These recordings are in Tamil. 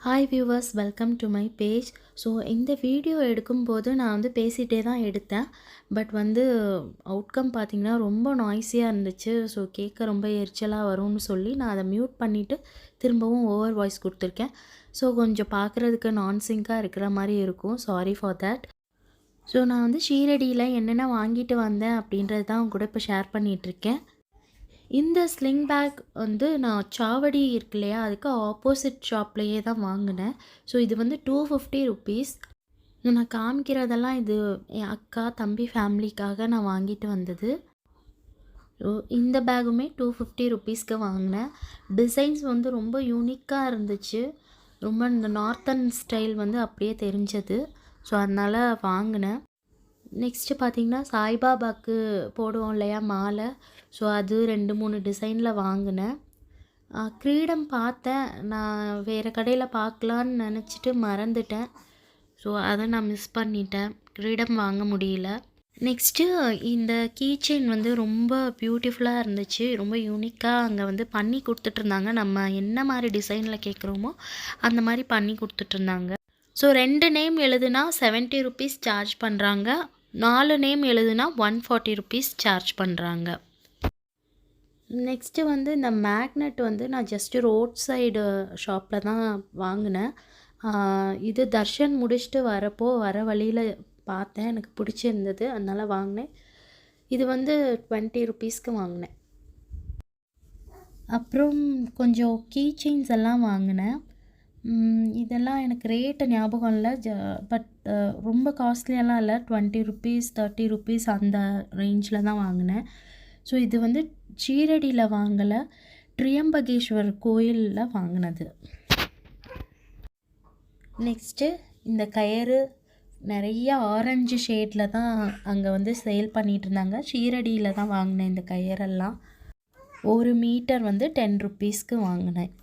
Hi viewers, welcome to my page. So இந்த வீடியோ எடுக்கும்போது நான் வந்து பேசிகிட்டே தான் எடுத்தேன். பட் வந்து அவுட்கம் பார்த்திங்கன்னா ரொம்ப நாய்ஸியாக இருந்துச்சு. ஸோ கேட்க ரொம்ப எரிச்சலாக வரும்னு சொல்லி நான் அதை மியூட் பண்ணிவிட்டு திரும்பவும் ஓவர் வாய்ஸ் கொடுத்துருக்கேன். ஸோ கொஞ்சம் பார்க்குறதுக்கு நான்சிங்காக இருக்கிற மாதிரி இருக்கும். Sorry for that. ஸோ நான் வந்து ஷீரடியில் என்னென்ன வாங்கிட்டு வந்தேன் அப்படின்றது தான் உங்க கூட இப்போ ஷேர் பண்ணிகிட்ருக்கேன். இந்த ஸ்லிங் பேக் வந்து நான் சாவடி இருக்கு இல்லையா, அதுக்கு ஆப்போசிட் ஷாப்லேயே தான் வாங்கினேன். ஸோ இது வந்து 250 ருபீஸ். நான் காமிக்கிறதெல்லாம் இது என் அக்கா தம்பி ஃபேமிலிக்காக நான் வாங்கிட்டு வந்தது. ஸோ இந்த பேக்குமே 250 ருபீஸ்க்கு வாங்கினேன். டிசைன்ஸ் வந்து ரொம்ப யூனிக்காக இருந்துச்சு. ரொம்ப இந்த நார்த்தன் ஸ்டைல் வந்து அப்படியே தெரிஞ்சது. ஸோ அதனால் வாங்கினேன். நெக்ஸ்ட்டு பார்த்திங்கன்னா சாய்பாபாவுக்கு போடுவோம் இல்லையா மாலை. ஸோ அது 2-3 டிசைனில் வாங்கினேன். கிரீடம் பார்த்தேன், நான் வேறு கடையில் பார்க்கலான்னு நினச்சிட்டு மறந்துட்டேன். ஸோ அதை நான் மிஸ் பண்ணிட்டேன், கிரீடம் வாங்க முடியல. நெக்ஸ்ட்டு இந்த கீ செயின் வந்து ரொம்ப பியூட்டிஃபுல்லாக இருந்துச்சு. ரொம்ப யூனிக்காக அங்கே வந்து பண்ணி கொடுத்துட்ருந்தாங்க. நம்ம என்ன மாதிரி டிசைனில் கேட்குறோமோ அந்த மாதிரி பண்ணி கொடுத்துட்ருந்தாங்க. ஸோ 2 நேம் எழுதுனா 70 ருபீஸ் சார்ஜ் பண்ணுறாங்க. 4 நேம் எழுதுனா 140 ருபீஸ் சார்ஜ் பண்ணுறாங்க. நெக்ஸ்ட்டு வந்து இந்த மேக்னெட் வந்து நான் ஜஸ்ட்டு ரோட் சைடு ஷாப்பில் தான் வாங்கினேன். இது தர்ஷன் முடிச்சுட்டு வர வழியில் பார்த்தேன், எனக்கு பிடிச்சிருந்தது, அதனால் வாங்கினேன். இது வந்து 20 ருபீஸ்க்கு வாங்கினேன். அப்புறம் கொஞ்சம் கீ செயின்ஸ் எல்லாம் வாங்கினேன். இதெல்லாம் எனக்கு ரேட்டு ஞாபகம் இல்லை. பட் ரொம்ப காஸ்ட்லியெல்லாம் இல்லை. 20 ருபீஸ் 30 ருபீஸ் அந்த ரேஞ்சில் தான் வாங்கினேன். ஸோ இது வந்து ஷீரடியில் வாங்கலை, ட்ரியம்பகேஸ்வர் கோயிலில் வாங்கினது. நெக்ஸ்ட்டு இந்த கயிறு நிறைய ஆரஞ்சு ஷேடில் தான் அங்கே வந்து சேல் பண்ணிகிட்டு இருந்தாங்க. ஷீரடியில் தான் வாங்கினேன் இந்த கயிறெல்லாம். 1 மீட்டர் வந்து 10 ருபீஸ்க்கு வாங்கினேன்.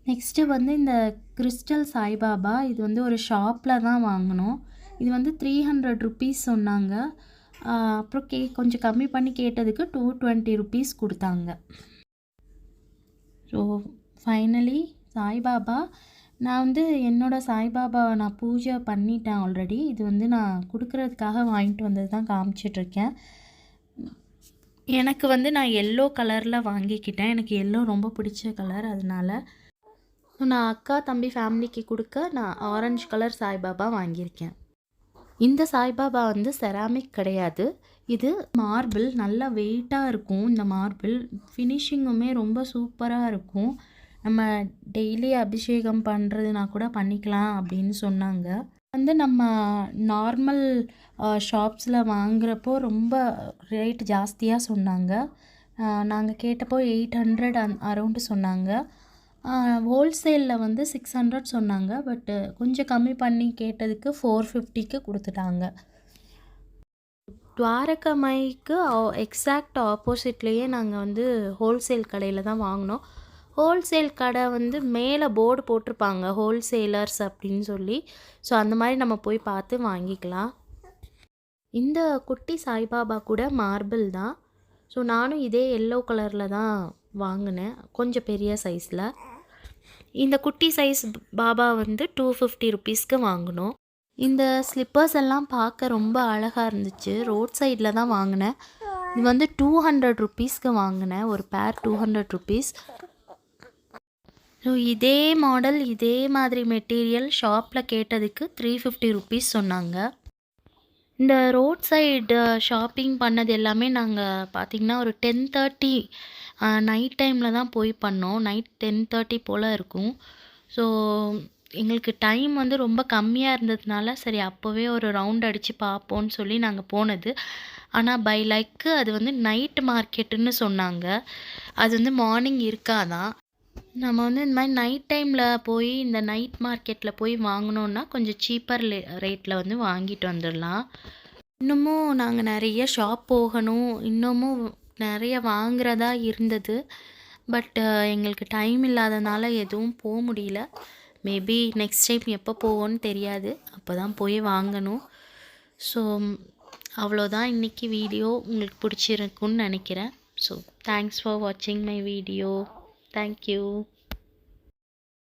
நெக்ஸ்ட்டு வந்து இந்த கிறிஸ்டல் சாய்பாபா, இது வந்து ஒரு ஷாப்பில் தான் வாங்கினோம். இது வந்து 300 ருபீஸ் சொன்னாங்க. அப்புறம் கொஞ்சம் கம்மி பண்ணி கேட்டதுக்கு 220 ருபீஸ் கொடுத்தாங்க. ஸோ ஃபைனலி சாய்பாபா, நான் வந்து என்னோடய சாய்பாபாவை நான் பூஜை பண்ணிட்டேன் ஆல்ரெடி. இது வந்து நான் கொடுக்குறதுக்காக வாங்கிட்டு வந்தது தான் காமிச்சிட்ருக்கேன். எனக்கு வந்து நான் எல்லோ கலரில் வாங்கிக்கிட்டேன். எனக்கு எல்லோ ரொம்ப பிடிச்ச கலர், அதனால நான் அக்கா தம்பி ஃபேமிலிக்கு கொடுக்க நான் ஆரஞ்சு கலர் சாய்பாபா வாங்கியிருக்கேன். இந்த சாய்பாபா வந்து செராமிக் கிடையாது, இது மார்பிள். நல்லா வெயிட்டாக இருக்கும் இந்த மார்பிள். ஃபினிஷிங்குமே ரொம்ப சூப்பராக இருக்கும். நம்ம டெய்லி அபிஷேகம் பண்ணுறதுனா கூட பண்ணிக்கலாம் அப்படின்னு சொன்னாங்க. வந்து நம்ம நார்மல் ஷாப்ஸில் வாங்குகிறப்போ ரொம்ப ரேட் ஜாஸ்தியாக சொன்னாங்க. நாங்கள் கேட்டப்போ 800 அரௌண்டு சொன்னாங்க. ஹோல்சேலில் வந்து 600 சொன்னாங்க. பட்டு கொஞ்சம் கம்மி பண்ணி கேட்டதுக்கு 450க்கு கொடுத்துட்டாங்க. துவாரகமைக்கு எக்ஸாக்ட் ஆப்போசிட்லேயே நாங்கள் வந்து ஹோல்சேல் கடையில் தான் வாங்கினோம். ஹோல்சேல் கடை வந்து மேலே போர்டு போட்டிருப்பாங்க ஹோல்சேலர்ஸ் அப்படின்னு சொல்லி. ஸோ அந்த மாதிரி நம்ம போய் பார்த்து வாங்கிக்கலாம். இந்த குட்டி சாய்பாபா கூட மார்பிள் தான். ஸோ நானும் இதே எல்லோ கலரில் தான் வாங்கினேன், கொஞ்சம் பெரிய சைஸில். இந்த குட்டி சைஸ் பாபா வந்து 250 ருபீஸ்க்கு வாங்கினோம். இந்த ஸ்லிப்பர்ஸ் எல்லாம் பார்க்க ரொம்ப அழகாக இருந்துச்சு. ரோட் சைடில் தான் வாங்கினேன். இது வந்து 200 ருபீஸ்க்கு வாங்கினேன், ஒரு பேர் 200 ருபீஸ். ஸோ இதே மாடல் இதே மாதிரி மெட்டீரியல் ஷாப்பில் கேட்டதுக்கு 350 ருபீஸ் சொன்னாங்க. இந்த ரோட் சைடு ஷாப்பிங் பண்ணது எல்லாமே நாங்கள் பார்த்திங்கன்னா ஒரு 10:30 நைட் டைமில் தான் போய் பண்ணோம். நைட் 10:30 போல் இருக்கும். ஸோ எங்களுக்கு டைம் வந்து ரொம்ப கம்மியாக இருந்ததுனால சரி அப்போவே ஒரு ரவுண்ட் அடித்து பார்ப்போன்னு சொல்லி நாங்கள் போனது. ஆனால் பை லைக்கு அது வந்து நைட் மார்க்கெட்டுன்னு சொன்னாங்க. அது வந்து மார்னிங் இருக்காதான். நம்ம வந்து இந்த மாதிரி நைட் டைமில் போய் இந்த நைட் மார்க்கெட்டில் போய் வாங்கினோன்னா கொஞ்சம் சீப்பர் ரேட்டில் வந்து வாங்கிட்டு வந்துடலாம். இன்னமும் நாங்கள் நிறைய ஷாப் போகணும், இன்னமும் நிறைய வாங்குறதா இருந்தது. பட் எங்களுக்கு டைம் இல்லாதனால எதுவும் போக முடியல. மேபி நெக்ஸ்ட் டைம் எப்போ போவோன்னு தெரியாது, அப்போ தான் போய் வாங்கணும். ஸோ அவ்வளோதான் இன்றைக்கி வீடியோ. உங்களுக்கு பிடிச்சிருக்குன்னு நினைக்கிறேன். ஸோ தேங்க்ஸ் ஃபார் வாட்சிங் மை வீடியோ. Thank you.